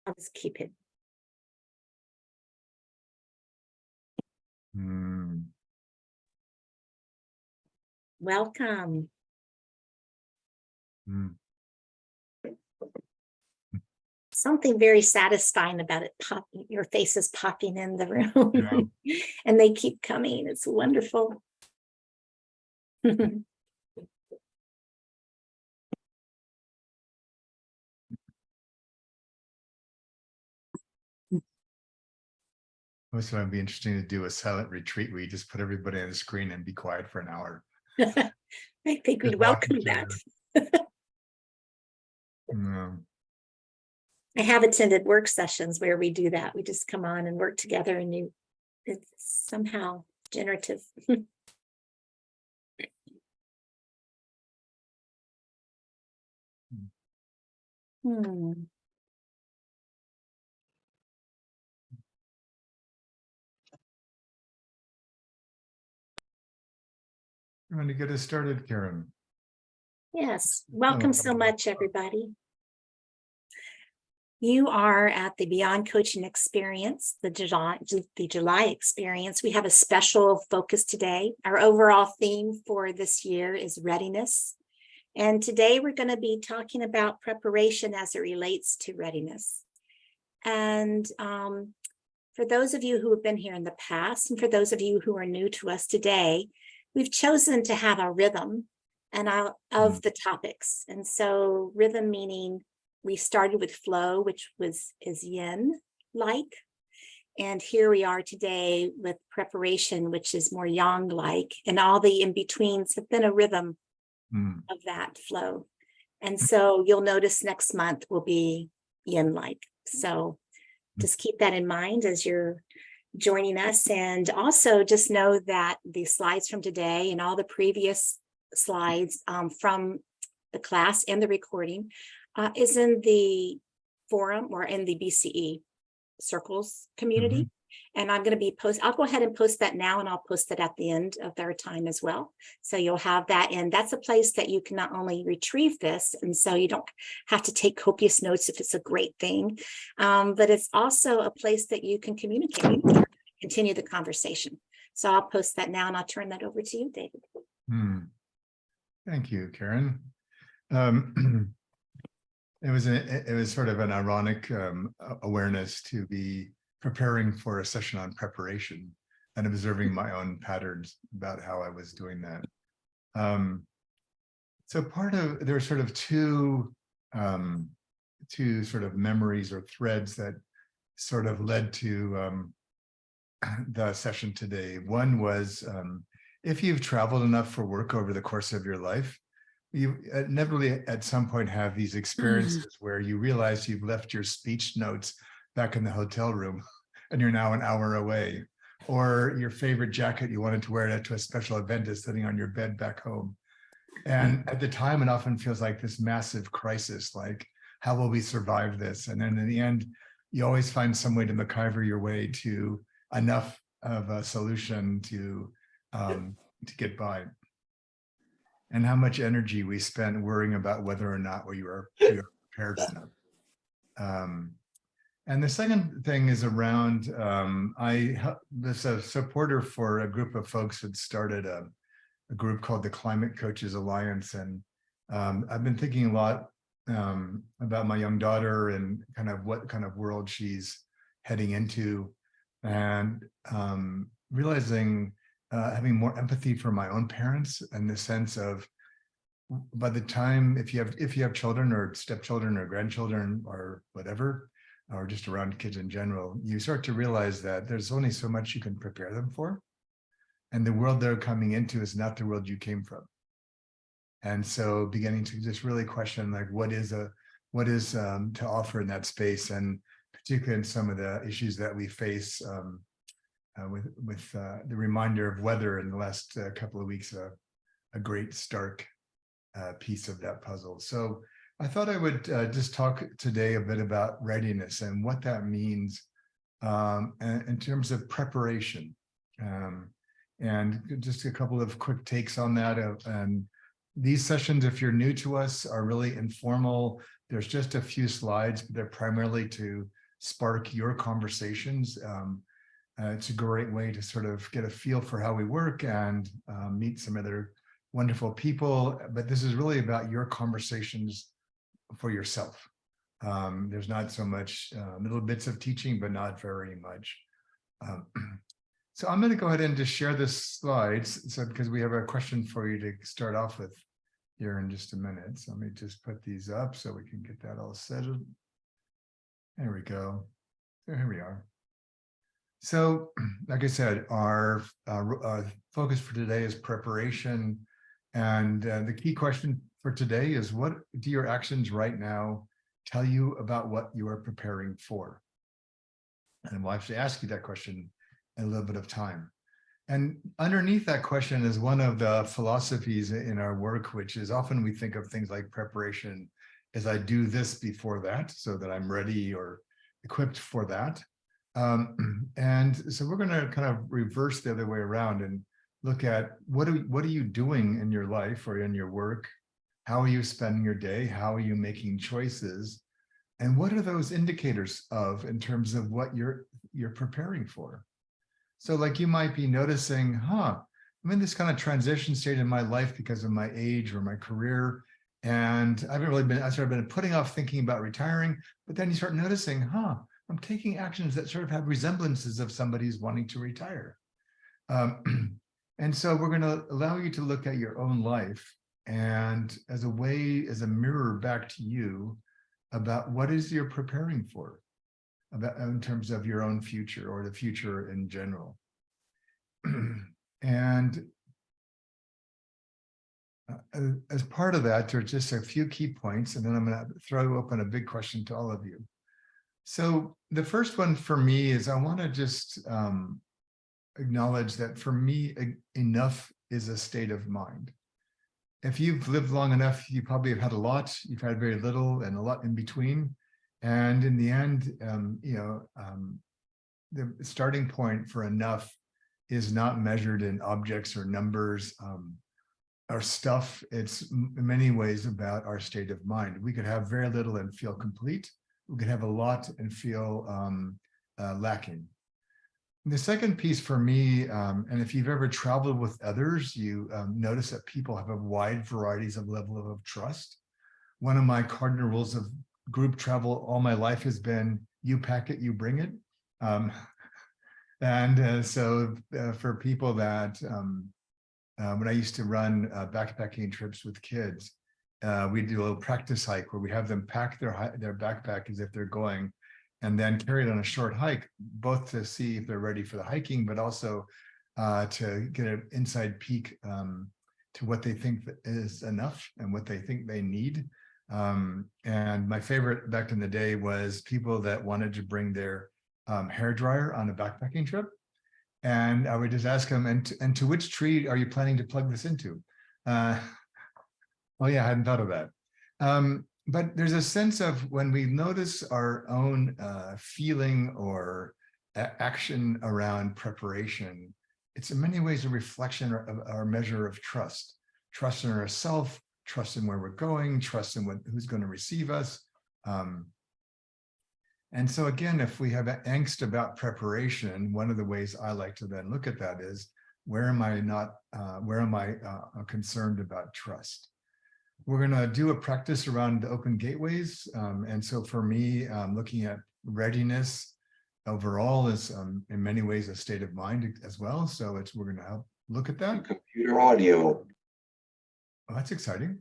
I'll just keep it. Welcome. Something very satisfying about it popping, your faces popping in the room. Yeah. And they keep coming. It's wonderful. Most of it would be interesting to do a silent retreat where you just put everybody on the screen and be quiet for an hour. I think we'd welcome that. No. I have attended work sessions where we do that. We just come on and work together, and it's somehow generative. I'm going to get us started, Karen. Yes, welcome so much, everybody. You are at the Beyond Coaching Experience, the July experience. We have a special focus today. Our overall theme for this year is readiness. And today we're going to be talking about preparation as it relates to readiness. And for those of you who have been here in the past, and for those of you who are new to us today, we've chosen to have a rhythm of the topics. And so rhythm meaning we started with flow, which is yin-like. And here we are today with preparation, which is more yang-like. And all the in-betweens have been a rhythm of that flow. And so you'll notice next month will be yin-like. So just keep that in mind as you're joining us. And also just know that the slides from today and all the previous slides from the class and the recording is in the forum or in the BCE circles community. And I'm going to be I'll go ahead and post that now, and I'll post it at the end of their time as well. So you'll have that. And that's a place that you can not only retrieve this, and so you don't have to take copious notes if it's a great thing, but it's also a place that you can communicate, continue the conversation. So I'll post that now, and I'll turn that over to you, David. Thank you, Karen. It was sort of an ironic awareness to be preparing for a session on preparation and observing my own patterns about how I was doing that. So there are sort of two sort of memories or threads that sort of led to the session today. One was if you've traveled enough for work over the course of your life, you inevitably at some point have these experiences where you realize you've left your speech notes back in the hotel room and you're now an hour away, or your favorite jacket you wanted to wear to a special event is sitting on your bed back home. And at the time, it often feels like this massive crisis, like, how will we survive this? And then in the end, you always find some way to MacGyver your way to enough of a solution to get by. And how much energy we spent worrying about whether or not we were prepared enough. And the second thing is around, I was a supporter for a group of folks that started a group called the Climate Coaches Alliance. And I've been thinking a lot about my young daughter and kind of what kind of world she's heading into, and realizing having more empathy for my own parents, in the sense of, by the time, if you have children or stepchildren or grandchildren or whatever, or just around kids in general, you start to realize that there's only so much you can prepare them for. And the world they're coming into is not the world you came from. And so beginning to just really question, like, what is to offer in that space, and particularly in some of the issues that we face with the reminder of weather in the last couple of weeks, a great stark piece of that puzzle. So I thought I would just talk today a bit about readiness and what that means in terms of preparation. And just a couple of quick takes on that. These sessions, if you're new to us, are really informal. There's just a few slides, but they're primarily to spark your conversations. It's a great way to sort of get a feel for how we work and meet some other wonderful people. But this is really about your conversations for yourself. There's not so much little bits of teaching, but not very much. So I'm going to go ahead and just share this slides. So because we have a question for you to start off with here in just a minute. So let me just put these up so we can get that all settled. There we go. So here we are. So, like I said, our focus for today is preparation. And the key question for today is, what do your actions right now tell you about what you are preparing for? And we'll actually ask you that question in a little bit of time. And underneath that question is one of the philosophies in our work, which is often we think of things like preparation as I do this before that, so that I'm ready or equipped for that. And so we're going to kind of reverse the other way around and look at what are you doing in your life or in your work? How are you spending your day? How are you making choices? And what are those indicators of in terms of what you're preparing for? So like you might be noticing, I'm in this kind of transition state in my life because of my age or my career. And I sort of been putting off thinking about retiring, but then you start noticing, I'm taking actions that sort of have resemblances of somebody's wanting to retire. And so we're going to allow you to look at your own life and as a mirror back to you about what is you're preparing for about in terms of your own future or the future in general. And as part of that, there's just a few key points, and then I'm going to throw open a big question to all of you. So the first one for me is I want to just acknowledge that for me, enough is a state of mind. If you've lived long enough, you probably have had a lot, you've had very little and a lot in between. And in the end, the starting point for enough is not measured in objects or numbers or stuff. It's in many ways about our state of mind. We could have very little and feel complete. We could have a lot and feel lacking. And the second piece for me, and if you've ever traveled with others, you notice that people have a wide varieties of level of trust. One of my cardinal rules of group travel all my life has been, you pack it, you bring it. So for people that, when I used to run backpacking trips with kids, we do a little practice hike where we have them pack their backpack as if they're going, and then carry it on a short hike, both to see if they're ready for the hiking, but also to get an inside peek to what they think is enough and what they think they need. And my favorite back in the day was people that wanted to bring their hair dryer on a backpacking trip. And I would just ask them, and to which tree are you planning to plug this into? Oh yeah, I hadn't thought of that. But there's a sense of when we notice our own feeling or action around preparation, it's in many ways a reflection of our measure of trust. Trust in ourselves, trust in where we're going, trust in who's going to receive us. And so again, if we have angst about preparation, one of the ways I like to then look at that is, where am I concerned about trust? We're going to do a practice around the open gateways. And so for me, looking at readiness overall is in many ways a state of mind as well. So we're going to help look at that. Computer audio. Oh, that's exciting.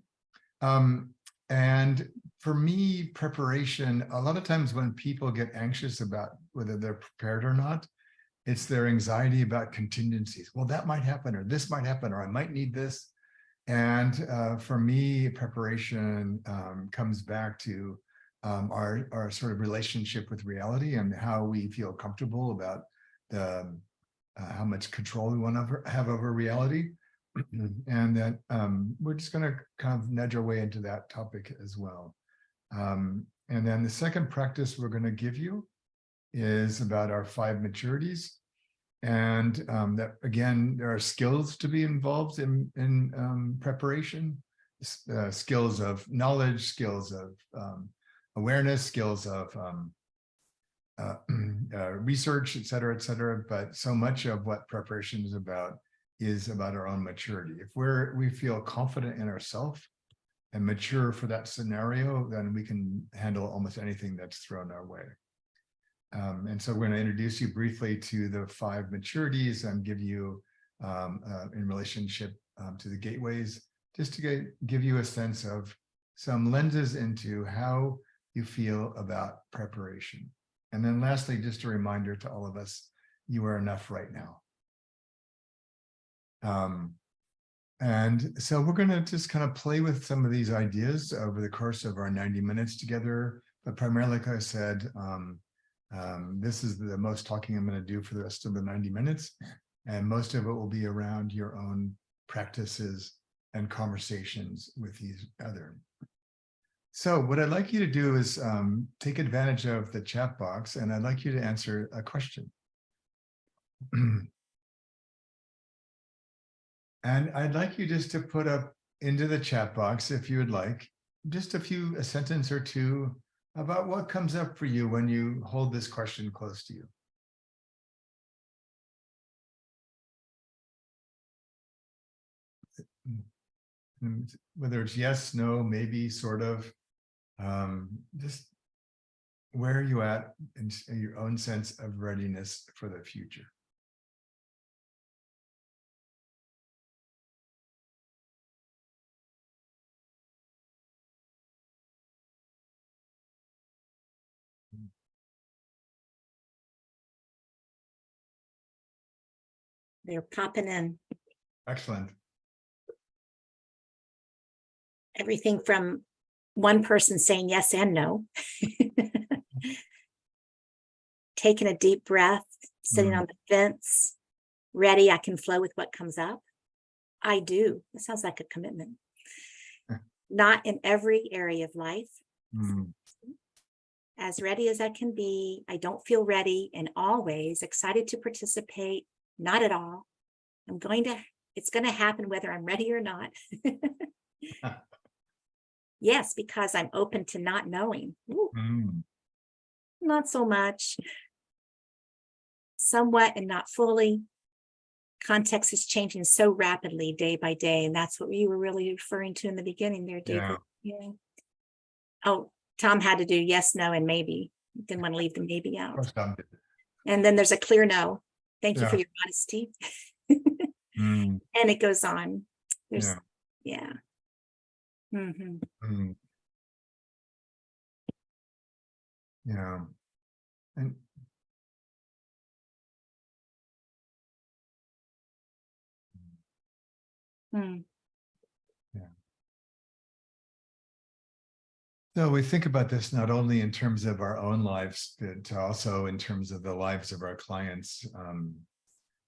And for me, preparation, a lot of times when people get anxious about whether they're prepared or not, it's their anxiety about contingencies. Well, that might happen, or this might happen, or I might need this. And for me, preparation comes back to our sort of relationship with reality and how we feel comfortable about how much control we want to have over reality. And that we're just going to kind of nudge our way into that topic as well. And then the second practice we're going to give you is about our 5 maturities. And that, again, there are skills to be involved in preparation, skills of knowledge, skills of awareness, skills of research, et cetera, but so much of what preparation is about our own maturity. If we feel confident in ourselves and mature for that scenario, then we can handle almost anything that's thrown our way. And so we're going to introduce you briefly to the 5 maturities and give you in relationship to the gateways, just to give you a sense of some lenses into how you feel about preparation. And then lastly, just a reminder to all of us, you are enough right now. And so we're going to just kind of play with some of these ideas over the course of our 90 minutes together. But primarily, like I said, this is the most talking I'm going to do for the rest of the 90 minutes. And most of it will be around your own practices and conversations with each other. So what I'd like you to do is take advantage of the chat box, and I'd like you to answer a question. And I'd like you just to put up into the chat box, if you would like, just a sentence or two about what comes up for you when you hold this question close to you. Whether it's yes, no, maybe, sort of, just where are you at in your own sense of readiness for the future? They're popping in. Excellent. Everything from one person saying yes and no. Taking a deep breath, sitting on the fence, ready, I can flow with what comes up. I do. That sounds like a commitment. Not in every area of life. As ready as I can be. I don't feel ready, and always excited to participate. Not at all. It's going to happen whether I'm ready or not. Yes, because I'm open to not knowing. Not so much. Somewhat and not fully. Context is changing so rapidly day by day, and that's what you were really referring to in the beginning there, David. Yeah. Oh, Tom had to do yes, no, and maybe. Didn't want to leave the maybe out. And then there's a clear no. Thank you for your honesty. And it goes on. There's, yeah. Yeah. And so we think about this not only in terms of our own lives, but also in terms of the lives of our clients. And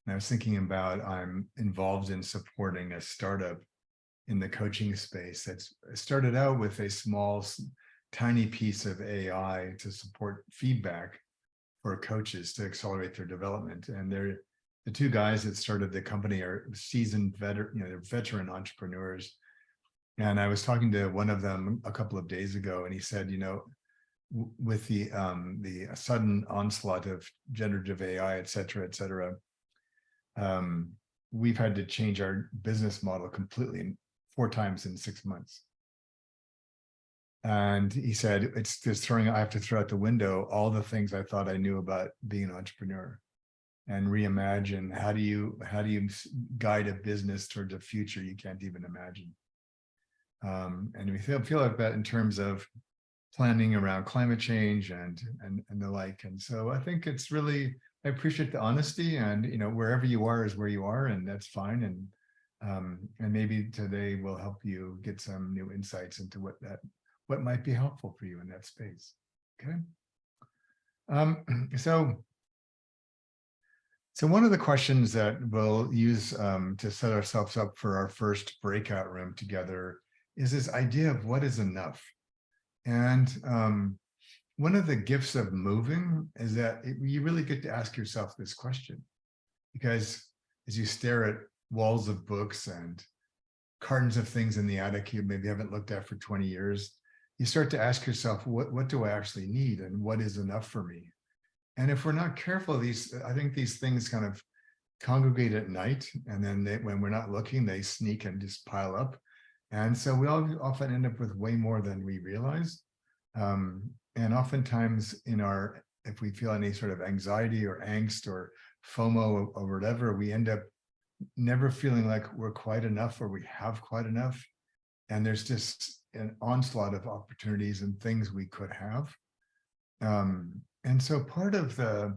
I was thinking about, I'm involved in supporting a startup in the coaching space that's started out with a small, tiny piece of AI to support feedback for coaches to accelerate their development. And they're the 2 guys that started the company are seasoned they're veteran entrepreneurs. And I was talking to one of them a couple of days ago, and he said, with the sudden onslaught of generative AI, et cetera, we've had to change our business model completely 4 times in 6 months. And he said, it's just I have to throw out the window all the things I thought I knew about being an entrepreneur, and reimagine how do you guide a business towards a future you can't even imagine. And we feel like that in terms of planning around climate change and the like. And so I think it's really, I appreciate the honesty, and wherever you are is where you are, and that's fine. And maybe today will help you get some new insights into what might be helpful for you in that space. Okay. So one of the questions that we'll use to set ourselves up for our first breakout room together is this idea of what is enough. And one of the gifts of moving is that you really get to ask yourself this question, because as you stare at walls of books and cartons of things in the attic you maybe haven't looked at for 20 years, you start to ask yourself, what do I actually need, and what is enough for me? And if we're not careful, I think these things kind of congregate at night, and then when we're not looking, they sneak and just pile up. And so we all often end up with way more than we realize. And oftentimes if we feel any sort of anxiety or angst or FOMO or whatever, we end up never feeling like we're quite enough or we have quite enough. And there's just an onslaught of opportunities and things we could have. And so part of the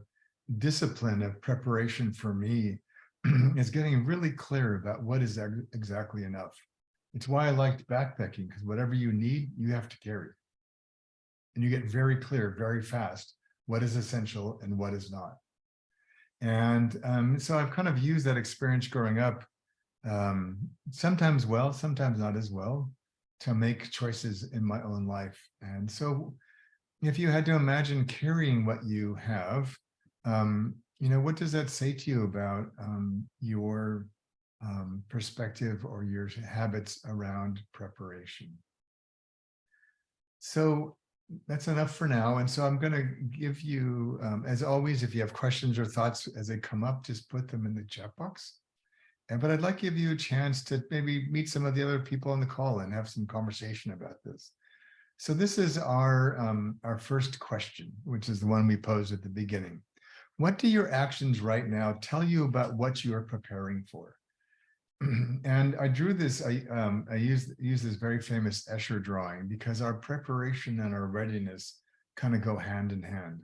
discipline of preparation for me is getting really clear about what is exactly enough. It's why I liked backpacking, because whatever you need, you have to carry. And you get very clear very fast what is essential and what is not. And so I've kind of used that experience growing up, sometimes well, sometimes not as well, to make choices in my own life. And so if you had to imagine carrying what you have, what does that say to you about your perspective or your habits around preparation? So that's enough for now. And so I'm going to give you, as always, if you have questions or thoughts as they come up, just put them in the chat box. But I'd like to give you a chance to maybe meet some of the other people on the call and have some conversation about this. So this is our first question, which is the one we posed at the beginning. What do your actions right now tell you about what you are preparing for? And I drew this, I used this very famous Escher drawing because our preparation and our readiness kind of go hand in hand.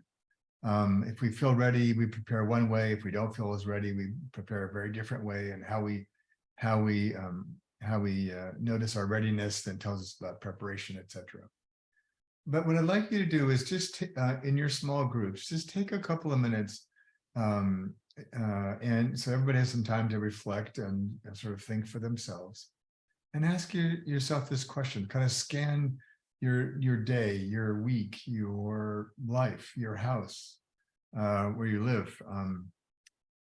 If we feel ready, we prepare one way. If we don't feel as ready, we prepare a very different way. And how we notice our readiness then tells us about preparation, etc. But what I'd like you to do is just in your small groups, just take a couple of minutes, and so everybody has some time to reflect and sort of think for themselves, and ask yourself this question. Kind of scan your day, your week, your life, your house, where you live,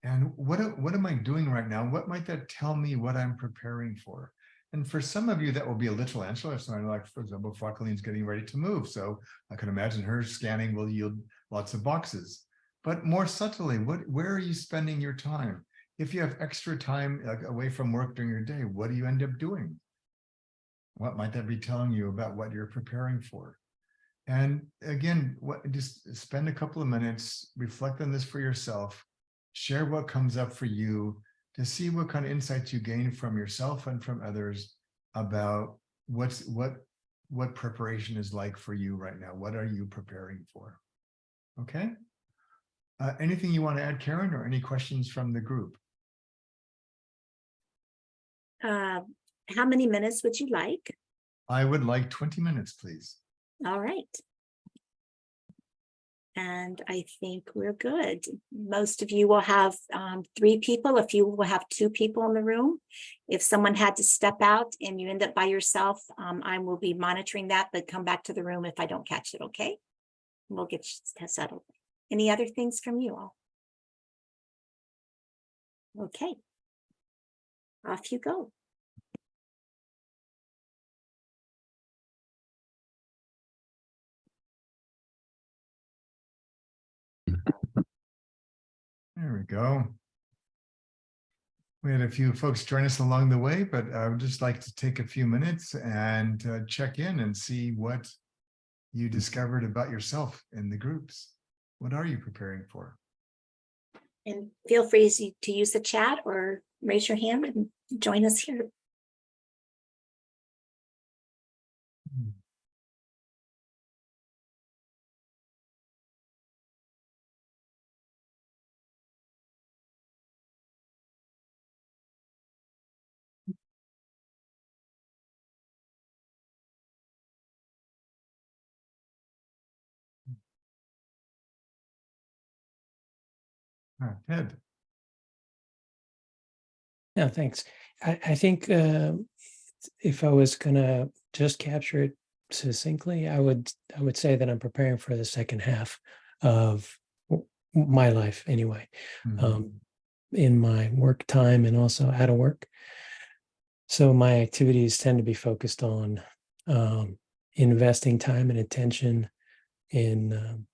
and what am I doing right now? What might that tell me what I'm preparing for? And for some of you, that will be a literal answer. So I know, like, for example, Jacqueline's getting ready to move. So I can imagine her scanning will yield lots of boxes. But more subtly, where are you spending your time? If you have extra time away from work during your day, what do you end up doing? What might that be telling you about what you're preparing for? And again, just spend a couple of minutes, reflect on this for yourself, share what comes up for you, to see what kind of insights you gain from yourself and from others about what preparation is like for you right now. What are you preparing for? Okay. Anything you want to add, Karen, or any questions from the group? How many minutes would you like? I would like 20 minutes, please. All right. And I think we're good. Most of you will have 3 people. A few will have 2 people in the room. If someone had to step out and you end up by yourself, I will be monitoring that, but come back to the room if I don't catch it, okay? We'll get settled. Any other things from you all? Okay. Off you go. There we go. We had a few folks join us along the way, but I would just like to take a few minutes and check in and see what you discovered about yourself in the groups. What are you preparing for? And feel free to use the chat or raise your hand and join us here. Ted. Yeah, thanks. I think if I was gonna just capture it succinctly, I would say that I'm preparing for the second half of my life anyway, in my work time and also out of work. So my activities tend to be focused on investing time and attention in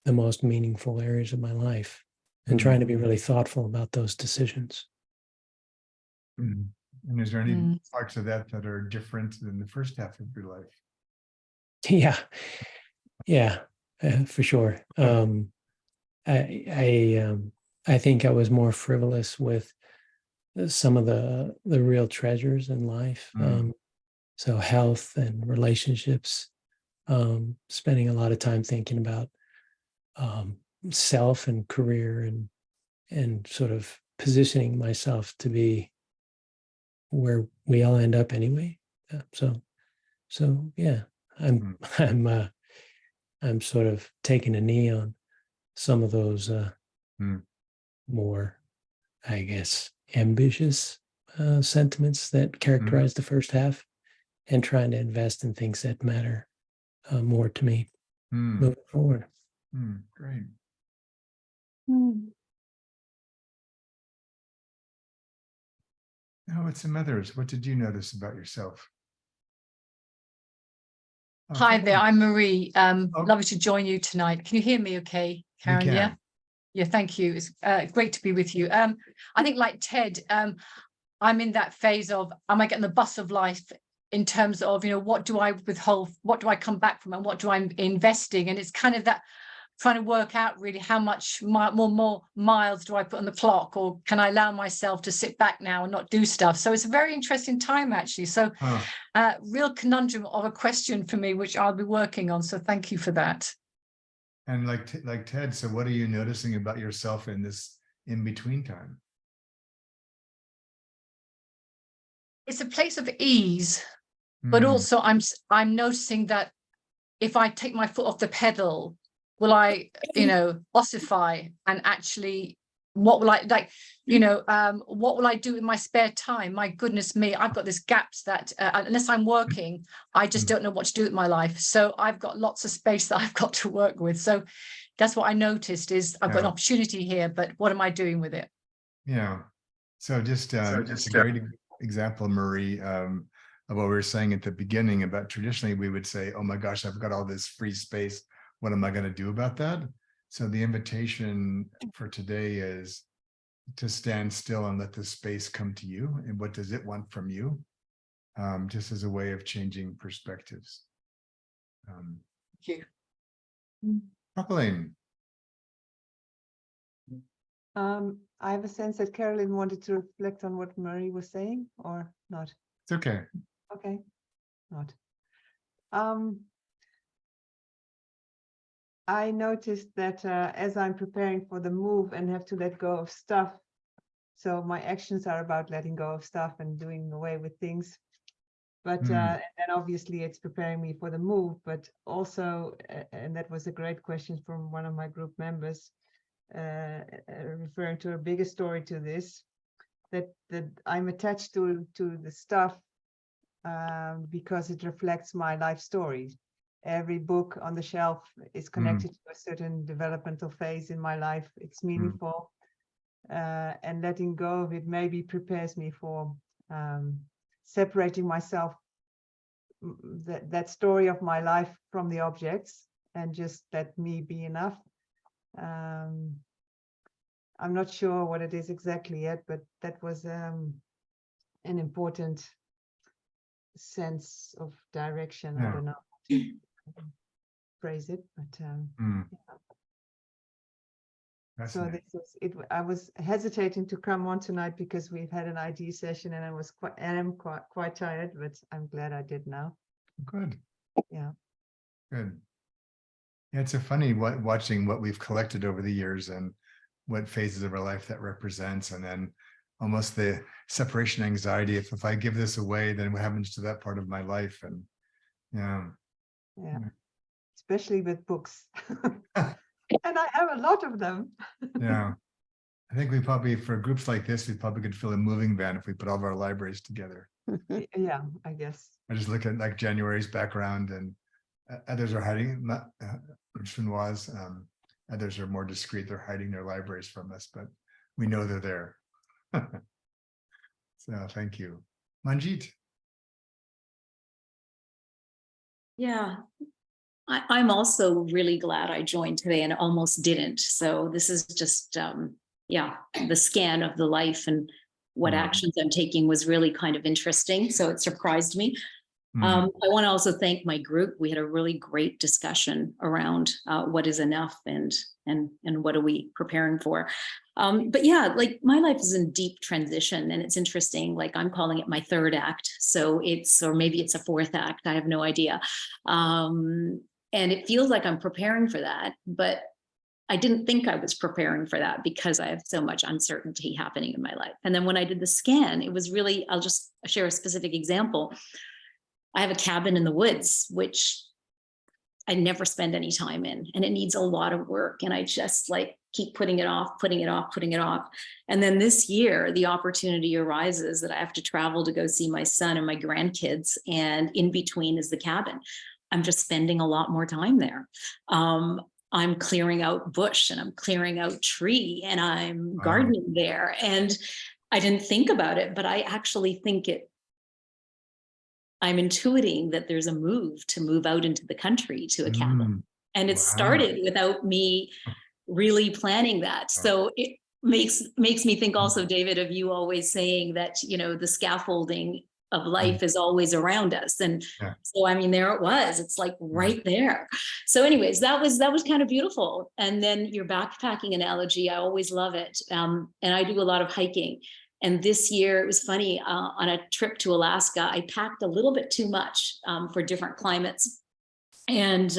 the most meaningful areas of my life, and trying to be really thoughtful about those decisions. And is there any parts of that that are different than the first half of your life? Yeah, for sure. I think I was more frivolous with some of the real treasures in life. So health and relationships, spending a lot of time thinking about self and career, and sort of positioning myself to be where we all end up anyway. So yeah, I'm I'm sort of taking a knee on some of those more, I guess, ambitious sentiments that characterize the first half, and trying to invest in things that matter more to me moving forward. Great. Now, what's some others? What did you notice about yourself? Hi there, I'm Marie. Lovely to join you tonight. Can you hear me okay, Karen? Yeah. Yeah, thank you. It's great to be with you. I think like Ted, I'm in that phase of, am I getting the bus of life in terms of, what do I withhold? What do I come back from, and what do I investing? And it's kind of that trying to work out really how much more miles do I put on the clock, or can I allow myself to sit back now and not do stuff? So it's a very interesting time, actually. So real conundrum of a question for me, which I'll be working on. So thank you for that. And like Ted, so what are you noticing about yourself in this in-between time? It's a place of ease, but also I'm noticing that if I take my foot off the pedal, will I, ossify, and actually, what will I like, what will I do in my spare time? My goodness me, I've got this gaps that unless I'm working, I just don't know what to do with my life. So I've got lots of space that I've got to work with. So that's what I noticed is I've got an opportunity here, but what am I doing with it? Yeah. So just a great example, Marie, of what we were saying at the beginning about traditionally we would say, oh my gosh, I've got all this free space. What am I going to do about that? So the invitation for today is to stand still and let the space come to you. And what does it want from you? Just as a way of changing perspectives. Thank you. Pauline. I have a sense that Carolyn wanted to reflect on what Marie was saying, or not. It's okay. Okay, not. I noticed that as I'm preparing for the move and have to let go of stuff, so my actions are about letting go of stuff and doing away with things. But and obviously it's preparing me for the move, but also, and that was a great question from one of my group members, referring to a bigger story to this, that I'm attached to the stuff because it reflects my life story. Every book on the shelf is connected to a certain developmental phase in my life. It's meaningful, and letting go of it maybe prepares me for separating myself, that story of my life, from the objects, and just let me be enough. I'm not sure what it is exactly yet, but that was an important sense of direction. I don't know how to phrase it, but so this was it. I was hesitating to come on tonight because we've had an ID session, and I am quite tired, but I'm glad I did now. Good. Yeah. Good. Yeah, it's a funny watching what we've collected over the years and what phases of our life that represents, and then almost the separation anxiety. If I give this away, then what happens to that part of my life? And yeah, especially with books, and I have a lot of them. Yeah, I think we probably, for groups like this, we probably could fill a moving van if we put all of our libraries together. Yeah, I guess. I just look at like January's background, and others are hiding. Others are more discreet. They're hiding their libraries from us, but we know they're there. So thank you. Manjit. Yeah, I'm also really glad I joined today and almost didn't. So this is just, yeah, the scan of the life and what actions I'm taking was really kind of interesting. So it surprised me. I want to also thank my group. We had a really great discussion around what is enough and what are we preparing for. But yeah, like my life is in deep transition, and it's interesting. Like I'm calling it my third act. So or maybe it's a fourth act. I have no idea. And it feels like I'm preparing for that, but I didn't think I was preparing for that because I have so much uncertainty happening in my life. And then when I did the scan, it was really, I'll just share a specific example. I have a cabin in the woods, which I never spend any time in, and it needs a lot of work. And I just like keep putting it off. And then this year, the opportunity arises that I have to travel to go see my son and my grandkids. And in between is the cabin. I'm just spending a lot more time there. I'm clearing out bush and I'm clearing out tree and I'm gardening there. And I didn't think about it, but I actually think I'm intuiting that there's a move to move out into the country to a cabin. And it started without me really planning that. So it makes me think also, David, of you always saying that, you know, the scaffolding of life is always around us. And so, I mean, there it was, it's like right there. So anyways, that was kind of beautiful. And then your backpacking analogy, I always love it. And I do a lot of hiking. And this year, it was funny, on a trip to Alaska, I packed a little bit too much for different climates. And,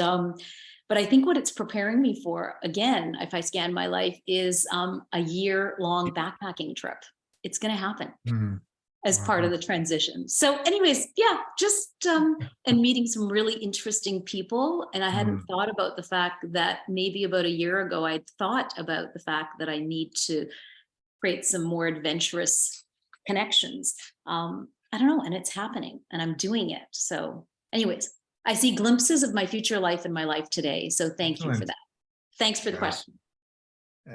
but I think what it's preparing me for, again, if I scan my life, is a year-long backpacking trip. It's going to happen as part of the transition. So anyways, yeah, just, and meeting some really interesting people. And I hadn't thought about the fact that maybe about a year ago, I'd thought about the fact that I need to create some more adventurous connections. I don't know, and it's happening and I'm doing it. So anyways, I see glimpses of my future life in my life today. So thank you for that. Thanks for the question.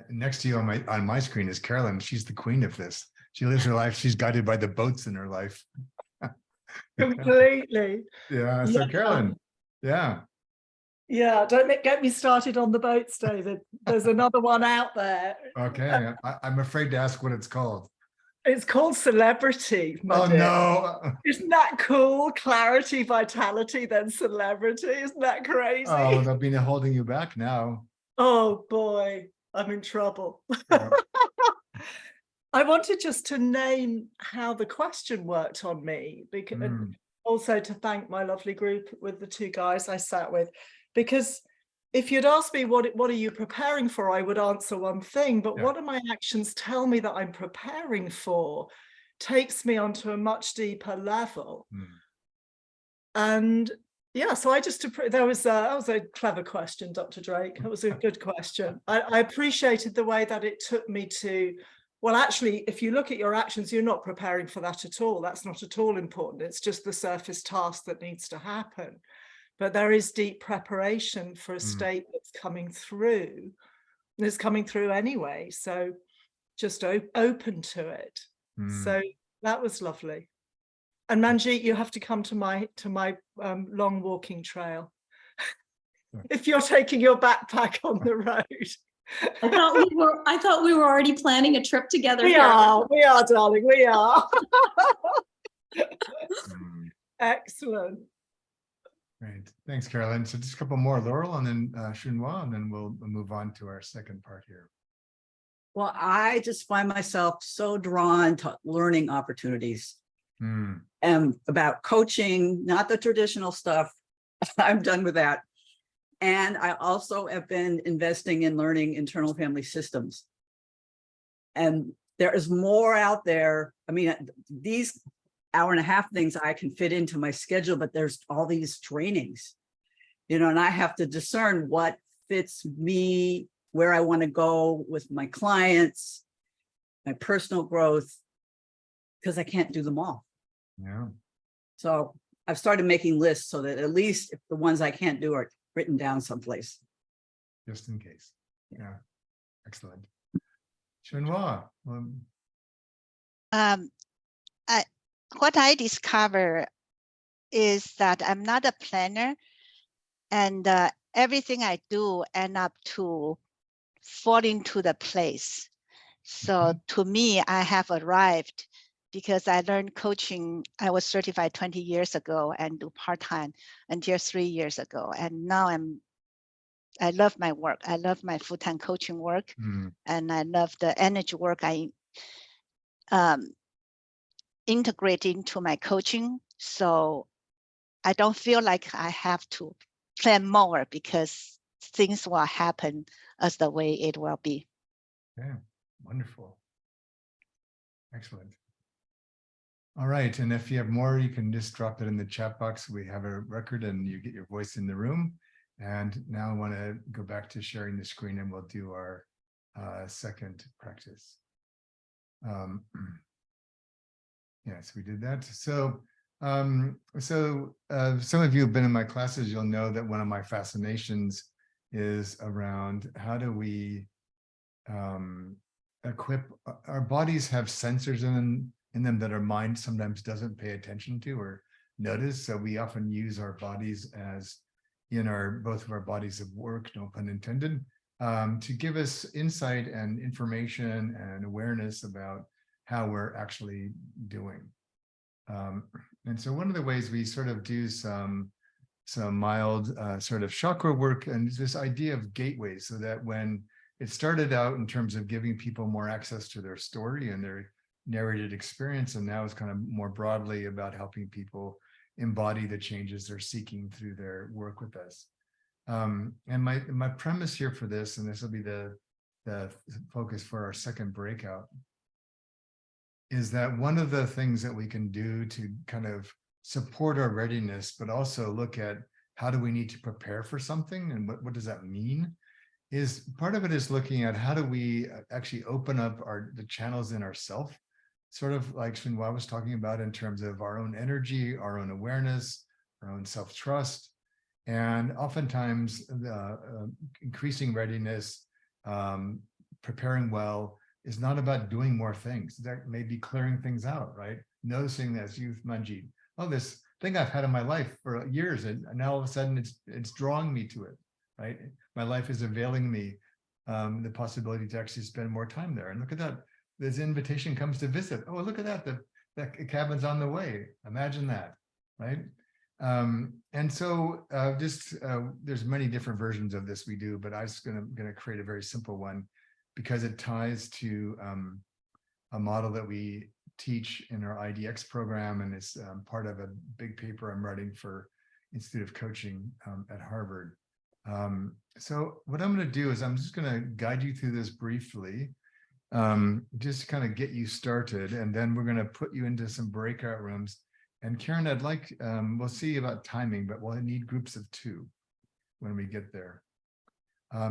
Next to you on my screen is Carolyn. She's the queen of this. She lives her life. She's guided by the boats in her life. Completely. Yeah. So Carolyn, yeah. Yeah, don't get me started on the boats, David. There's another one out there. Okay, I'm afraid to ask what it's called. It's called Celebrity. Oh dear. no! Isn't that cool? Clarity, vitality, then celebrity. Isn't that crazy? Oh, they'll be holding you back now. Oh boy, I'm in trouble. Yeah. I wanted just to name how the question worked on me, because also to thank my lovely group with the two guys I sat with, because if you'd asked me what are you preparing for, I would answer one thing, but what do my actions tell me that I'm preparing for takes me onto a much deeper level. And yeah, so I just, that was a clever question, Dr. Drake. That was a good question. I appreciated the way that it took me to, well, actually, if you look at your actions, you're not preparing for that at all. That's not at all important. It's just the surface task that needs to happen. But there is deep preparation for a state that's coming through. And it's coming through anyway. So just open to it. So that was lovely. And Manjeet, you have to come to my long walking trail. If you're taking your backpack on the road. I thought we were already planning a trip together. We are, darling, we are. Excellent. Great. Thanks, Carolyn. So just a couple more, Laurel, and then Chunhua, and then we'll move on to our second part here. Well, I just find myself so drawn to learning opportunities and about coaching, not the traditional stuff. I'm done with that. And I also have been investing in learning internal family systems. And there is more out there. I mean, these hour-and-a-half things I can fit into my schedule, but there's all these trainings, you know, and I have to discern what fits me, where I want to go with my clients, my personal growth, because I can't do them all. Yeah. So I've started making lists so that at least if the ones I can't do are written down someplace. Just in case. Yeah. Excellent. Chunhua. What I discover is that I'm not a planner, And everything I do end up to fall into the place. So to me, I have arrived because I learned coaching. I was certified 20 years ago and do part-time until 3 years ago. And now I love my work. I love my full-time coaching work. And I love the energy work I integrate into my coaching. So I don't feel like I have to plan more because things will happen as the way it will be. Yeah, wonderful. Excellent. All right, and if you have more, you can just drop it in the chat box. We have a record and you get your voice in the room. And now I want to go back to sharing the screen and we'll do our second practice. Yes, we did that. So some of you have been in my classes, you'll know that one of my fascinations is around how do we equip, our bodies have sensors in them that our mind sometimes doesn't pay attention to or notice. So we often use our bodies as in both of our bodies of work, no pun intended, to give us insight and information and awareness about how we're actually doing. And so one of the ways we sort of do some mild sort of chakra work and this idea of gateways, so that when it started out in terms of giving people more access to their story and their narrated experience, and now it's kind of more broadly about helping people embody the changes they're seeking through their work with us. And my premise here for this, and this will be the focus for our second breakout, is that one of the things that we can do to kind of support our readiness, but also look at how do we need to prepare for something and what does that mean, is part of it is looking at how do we actually open up the channels in ourself, sort of like Xinhua was talking about in terms of our own energy, our own awareness, our own self-trust. And oftentimes the increasing readiness, preparing well, is not about doing more things. That may be clearing things out, right? Noticing as youth Manjeet, oh, this thing I've had in my life for years, and now all of a sudden it's drawing me to it, right? My life is availing me the possibility to actually spend more time there. And look at that, this invitation comes to visit. Oh, look at that, the cabin's on the way. Imagine that, right? And so there's many different versions of this we do, but I'm just gonna create a very simple one because it ties to a model that we teach in our IDX program, and it's part of a big paper I'm writing for Institute of Coaching at Harvard. So what I'm going to do is I'm just going to guide you through this briefly, just to kind of get you started, and then we're going to put you into some breakout rooms. And Karen, I'd like, we'll see about timing, but we'll need groups of 2 when we get there.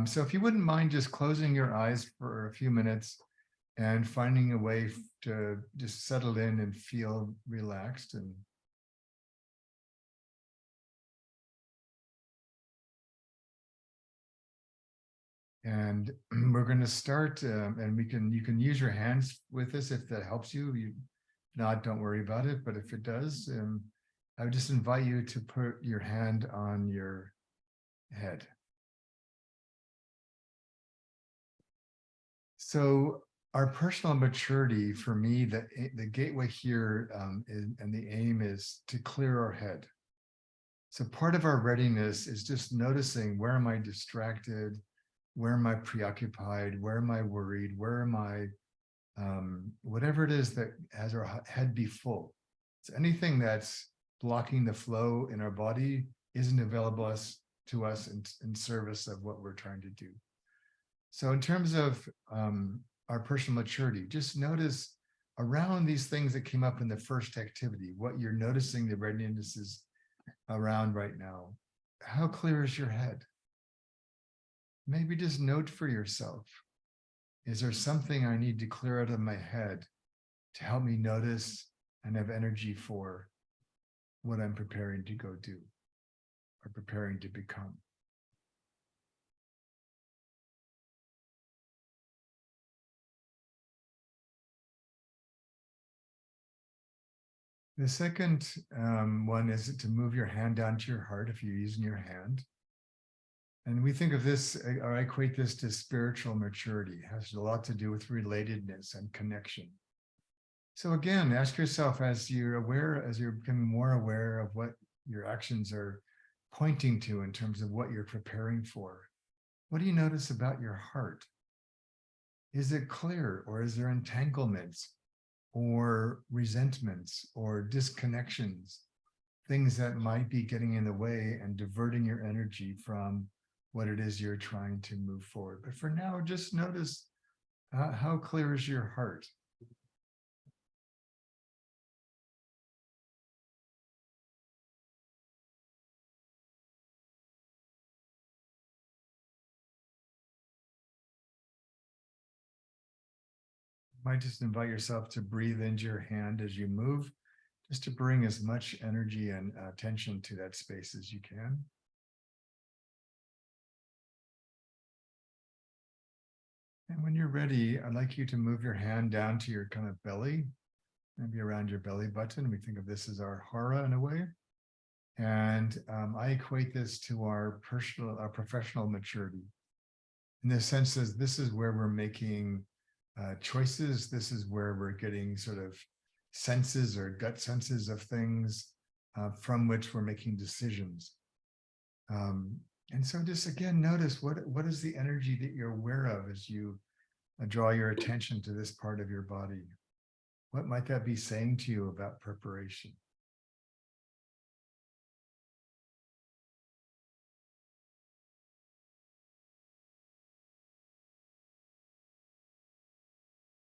So if you wouldn't mind just closing your eyes for a few minutes and finding a way to just settle in and feel relaxed. And we're going to start, and you can use your hands with this if that helps you. If not, don't worry about it. But if it does, I would just invite you to put your hand on your head. So our personal maturity, for me, the gateway here and the aim is to clear our head. So part of our readiness is just noticing, where am I distracted? Where am I preoccupied? Where am I worried? Where am I, whatever it is that has our head be full. So anything that's blocking the flow in our body isn't available to us in service of what we're trying to do. So in terms of our personal maturity, just notice around these things that came up in the first activity, what you're noticing the readiness is around right now. How clear is your head? Maybe just note for yourself, is there something I need to clear out of my head to help me notice and have energy for what I'm preparing to go do or preparing to become? The second one is to move your hand down to your heart if you're using your hand. And we think of this, or I equate this to spiritual maturity. It has a lot to do with relatedness and connection. So again, ask yourself as you're becoming more aware of what your actions are pointing to in terms of what you're preparing for. What do you notice about your heart? Is it clear, or is there entanglements or resentments or disconnections, things that might be getting in the way and diverting your energy from what it is you're trying to move forward? But for now, just notice how clear is your heart? You might just invite yourself to breathe into your hand as you move, just to bring as much energy and attention to that space as you can. And when you're ready, I'd like you to move your hand down to your kind of belly, maybe around your belly button. We think of this as our hara in a way. And I equate this to our professional maturity. In the sense that this is where we're making choices. This is where we're getting sort of senses or gut senses of things from which we're making decisions. And so just again, notice what is the energy that you're aware of as you draw your attention to this part of your body. What might that be saying to you about preparation?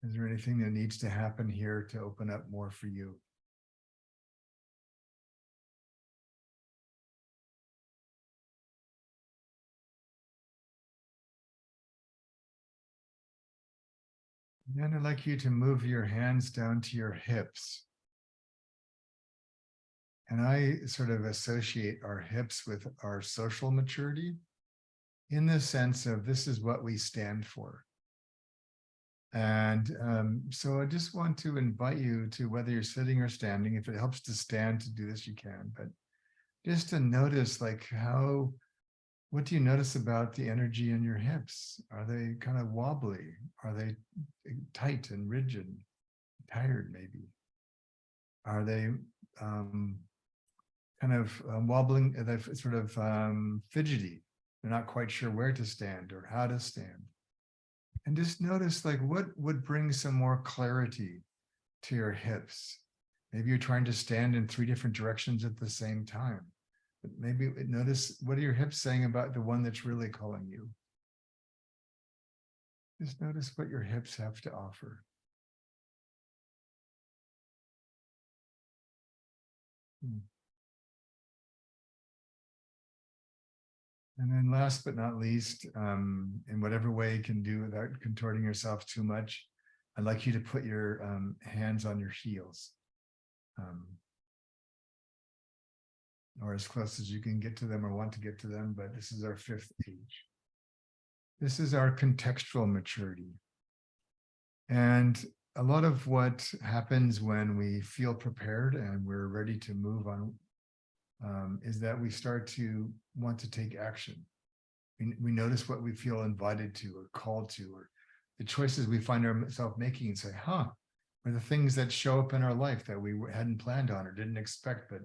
Is there anything that needs to happen here to open up more for you? Then I'd like you to move your hands down to your hips. And I sort of associate our hips with our social maturity in the sense of this is what we stand for. And so I just want to invite you to, whether you're sitting or standing, if it helps to stand to do this, you can, but just to notice like what do you notice about the energy in your hips? Are they kind of wobbly? Are they tight and rigid, tired maybe? Are they kind of wobbling, sort of fidgety? They're not quite sure where to stand or how to stand. And just notice like what would bring some more clarity to your hips. Maybe you're trying to stand in 3 different directions at the same time. But maybe notice, what are your hips saying about the one that's really calling you? Just notice what your hips have to offer. And then last but not least, in whatever way you can do without contorting yourself too much, I'd like you to put your hands on your heels. Or as close as you can get to them or want to get to them, but this is our 5th age. This is our contextual maturity. And a lot of what happens when we feel prepared and we're ready to move on is that we start to want to take action. We notice what we feel invited to or called to, or the choices we find ourselves making and say, or the things that show up in our life that we hadn't planned on or didn't expect, but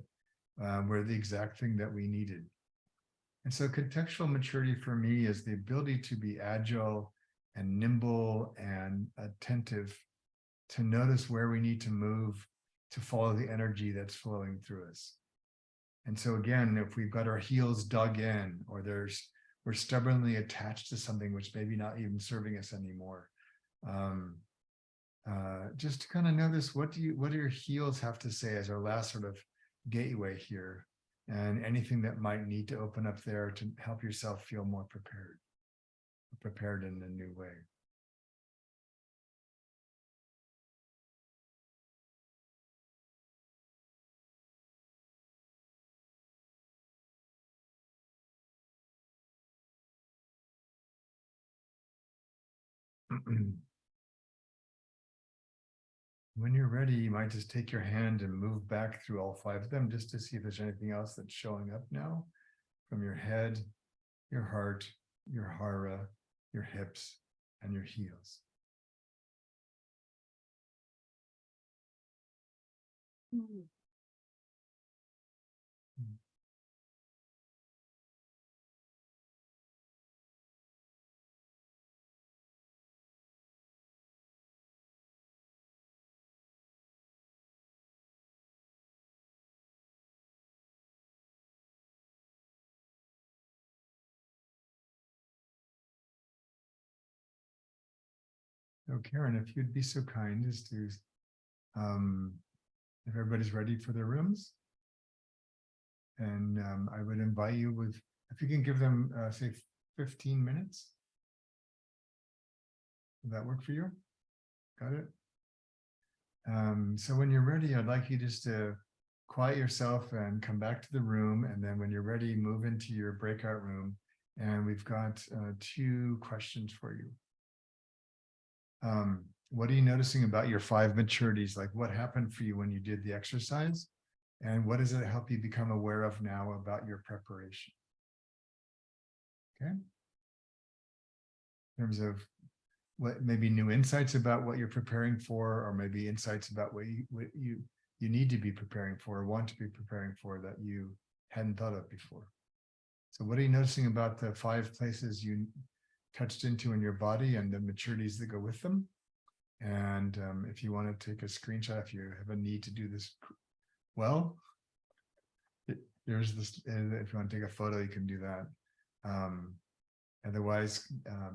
were the exact thing that we needed. And so contextual maturity for me is the ability to be agile and nimble and attentive to notice where we need to move to follow the energy that's flowing through us. And so again, if we've got our heels dug in, or we're stubbornly attached to something which maybe not even serving us anymore, just to kind of notice what do your heels have to say as our last sort of gateway here, and anything that might need to open up there to help yourself feel more prepared in a new way. When you're ready, you might just take your hand and move back through all 5 of them just to see if there's anything else that's showing up now from your head your heart, your hara, your hips, and your heels. So Karen, if you'd be so kind as to, if everybody's ready for their rooms, and I would invite you with, if you can give them, say, 15 minutes. Would that work for you? Got it? So when you're ready, I'd like you just to quiet yourself and come back to the room. And then when you're ready, move into your breakout room. And we've got 2 questions for you. What are you noticing about your 5 maturities? Like what happened for you when you did the exercise? And what does it help you become aware of now about your preparation? Okay. In terms of what maybe new insights about what you're preparing for, or maybe insights about what you need to be preparing for or want to be preparing for that you hadn't thought of before. So what are you noticing about the 5 places you touched into in your body and the maturities that go with them? And if you want to take a screenshot, if you have a need to do this, well, there's this, if you want to take a photo, you can do that. Otherwise,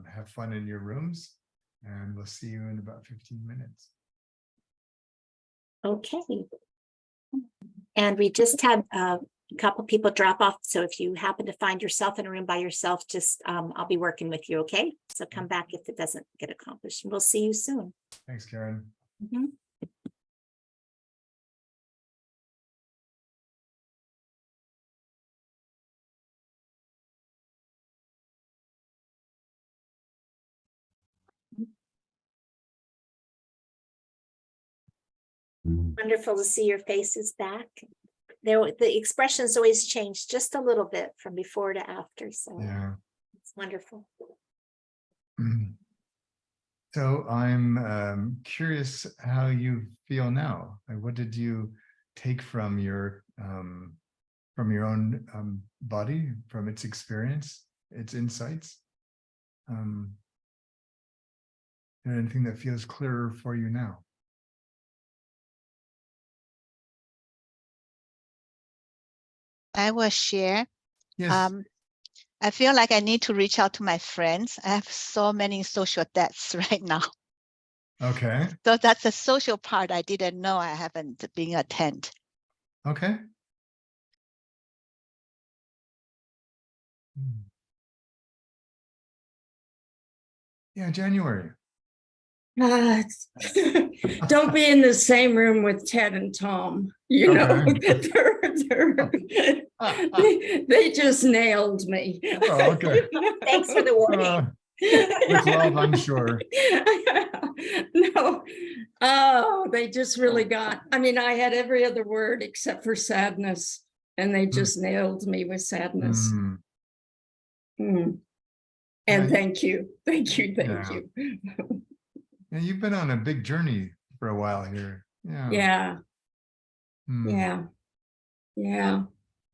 have fun in your rooms, and we'll see you in about 15 minutes. Okay. And we just had a couple people drop off. So if you happen to find yourself in a room by yourself, just I'll be working with you. Okay. So come back if it doesn't get accomplished, and we'll see you soon. Thanks, Karen. Mhm. Wonderful to see your faces back. The expressions always change just a little bit from before to after. So Yeah. it's wonderful. So I'm curious how you feel now. Like, what did you take from your own body, from its experience, its insights? Anything that feels clearer for you now? I will share. Yes. I feel like I need to reach out to my friends. I have so many social debts right now. Okay. So that's the social part I didn't know I haven't been attend. Okay. Yeah, January. Don't be in the same room with Ted and Tom. You know, they just nailed me. Oh, okay. Thanks for the warning. With love, I'm sure. No, oh, they just really got. I mean, I had every other word except for sadness, and they just nailed me with sadness. And thank you. Yeah, you've been on a big journey for a while here. Yeah. Yeah.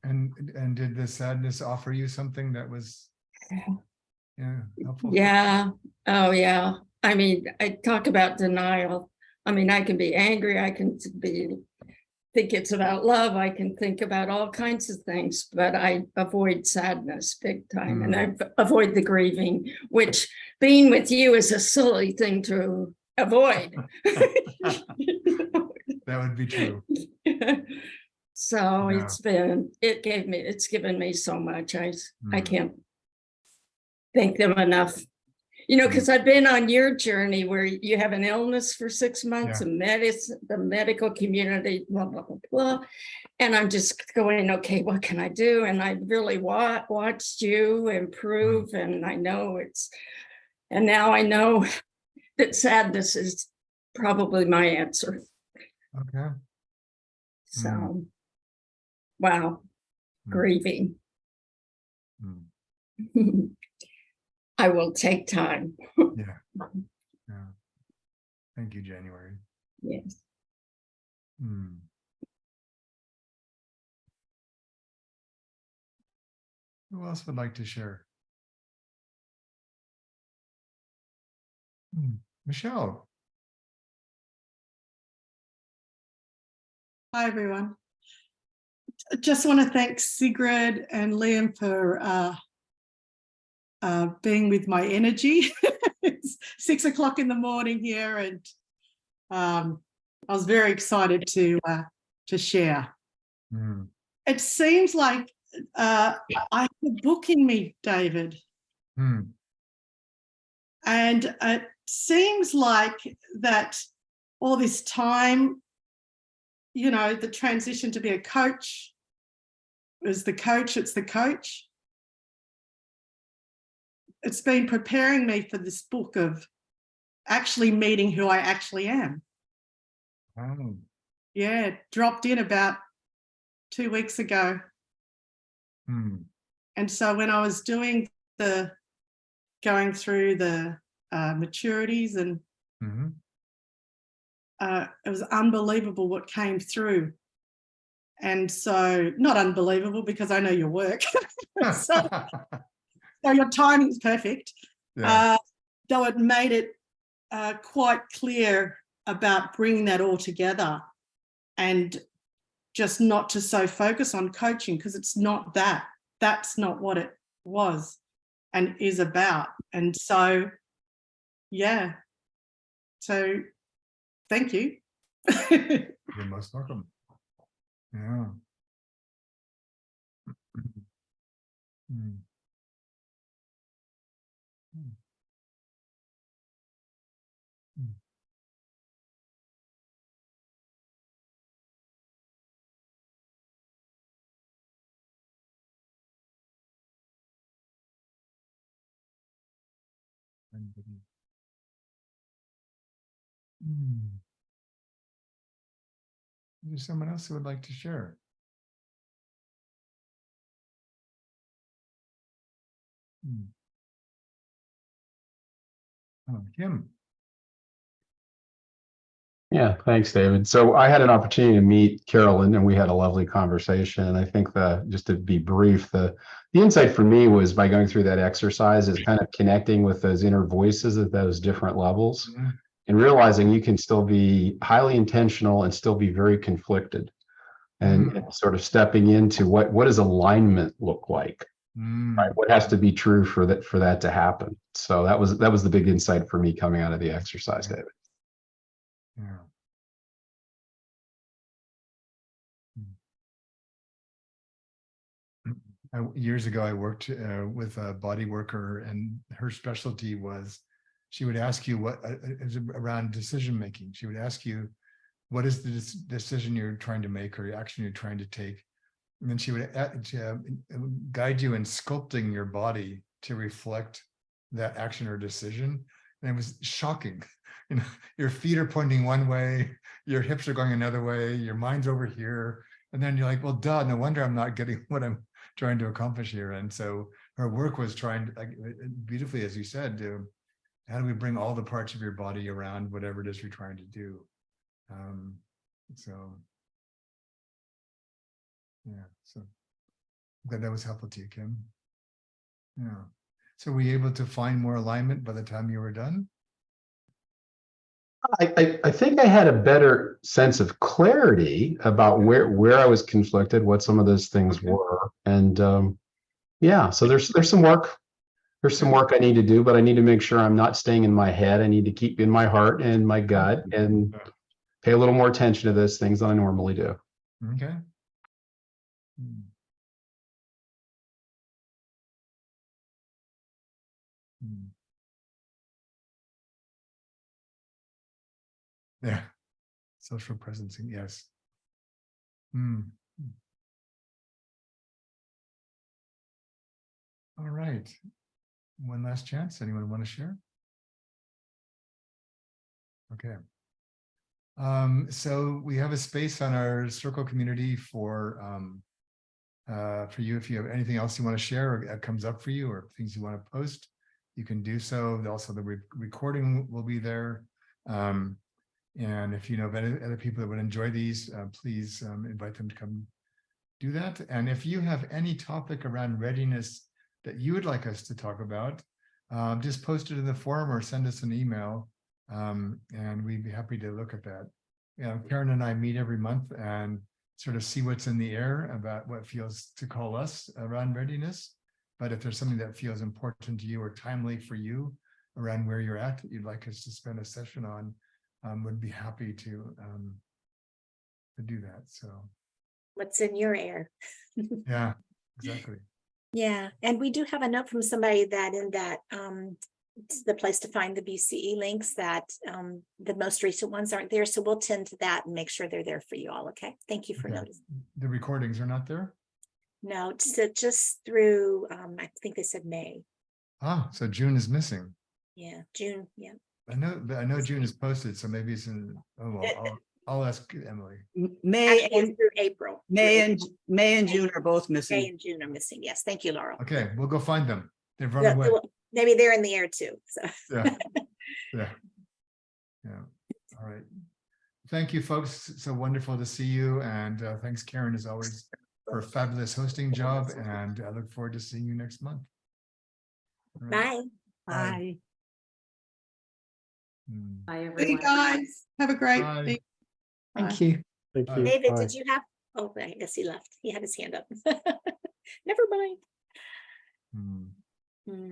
And did the sadness offer you something that was helpful? Yeah. Oh, yeah. I mean, I talk about denial. I mean, I can be angry. I can think it's about love. I can think about all kinds of things, but I avoid sadness big time. And I avoid the grieving, which being with you is a silly thing to avoid. That would be true. So it's given me so much. I can't thank them enough. You know, because I've been on your journey where you have an illness for 6 months, and the medical community, blah, blah, blah, blah. And I'm just going, okay, what can I do? And I really watched you improve. And I know and now I know that sadness is probably my answer. Okay. So, wow, grieving. I will take time. Yeah. Yeah. Thank you, January. Yes. Hmm. Who else would like to share? Michelle. Hi, everyone. I just want to thank Sigrid and Liam for being with my energy. It's 6 o'clock in the morning here, and I was very excited to share. It seems like I have a book in me, David. And it seems like that all this time, you know, the transition to be a coach is the coach, it's the coach. It's been preparing me for this book of actually meeting who I actually am. Oh. Yeah, dropped in about 2 weeks ago. And so when I was going through the maturities, and it was unbelievable what came through. And so, not unbelievable because I know your work. so your timing is perfect. Yeah. Though it made it quite clear about bringing that all together and just not to so focus on coaching, because it's not that. That's not what it was and is about. And so, yeah. So thank you. You're most welcome. Yeah. Is there someone else who would like to share? Oh, Kim. Yeah, thanks, David. So I had an opportunity to meet Carolyn, and we had a lovely conversation. And I think just to be brief, the insight for me was by going through that exercise is kind of connecting with those inner voices at those different levels and realizing you can still be highly intentional and still be very conflicted, and sort of stepping into what does alignment look like? Right? What has to be true for that to happen? So that was the big insight for me coming out of the exercise, David. Yeah. Years ago, I worked with a body worker, and her specialty was she would ask you what around decision making. She would ask you, what is the decision you're trying to make or action you're trying to take? And then she would guide you in sculpting your body to reflect that action or decision. And it was shocking. You know, your feet are pointing one way, your hips are going another way, your mind's over here. And then you're like, well, duh, no wonder I'm not getting what I'm trying to accomplish here. And so her work was trying to, like, beautifully, as you said, how do we bring all the parts of your body around whatever it is you're trying to do? So yeah, so I'm glad that was helpful to you, Kim. Yeah. So were you able to find more alignment by the time you were done? I think I had a better sense of clarity about where I was conflicted, what some of those things were. And yeah, so there's some work. There's some work I need to do, but I need to make sure I'm not staying in my head. I need to keep in my heart and my gut and pay a little more attention to those things than I normally do. Okay. Yeah. Social presencing, yes. All right. One last chance. Anyone want to share? Okay. So we have a space on our circle community for for you. If you have anything else you want to share or comes up for you or things you want to post, you can do so. Also, the recording will be there. And if you know of any other people that would enjoy these, please invite them to come do that. And if you have any topic around readiness that you would like us to talk about, just post it in the forum or send us an email, and we'd be happy to look at that. You know, Karen and I meet every month and sort of see what's in the air about what feels to call us around readiness. But if there's something that feels important to you or timely for you around where you're at that you'd like us to spend a session on, would be happy to do that. So What's in your air? yeah, exactly. Yeah, and we do have a note from somebody that in that it's the place to find the BCE links, that the most recent ones aren't there. So we'll tend to that and make sure they're there for you all. Okay. Thank you for Okay. noticing. The recordings are not there? No, just through I think they said May. Ah, so June is missing. Yeah, June. Yeah. I know June is posted, so maybe it's in, oh well, I'll ask Emily. May Actually, and it's through April. May and June are both May missing. and June are missing. Yes. Thank you, Laurel. Okay, we'll go find them. They've run Yeah, away. well, maybe they're in the air too. So Yeah. All right. Thank you, folks. So wonderful to see you. And thanks, Karen, as always, for a fabulous hosting job. And I look forward to seeing you next month. All right. bye. Bye. Bye, See you everyone. guys. Have a great Bye. week. Thank you. Thank Bye. you. David, Bye. did you have? Oh, I guess he left. He had his hand up. Never mind. Hmm. Hmm.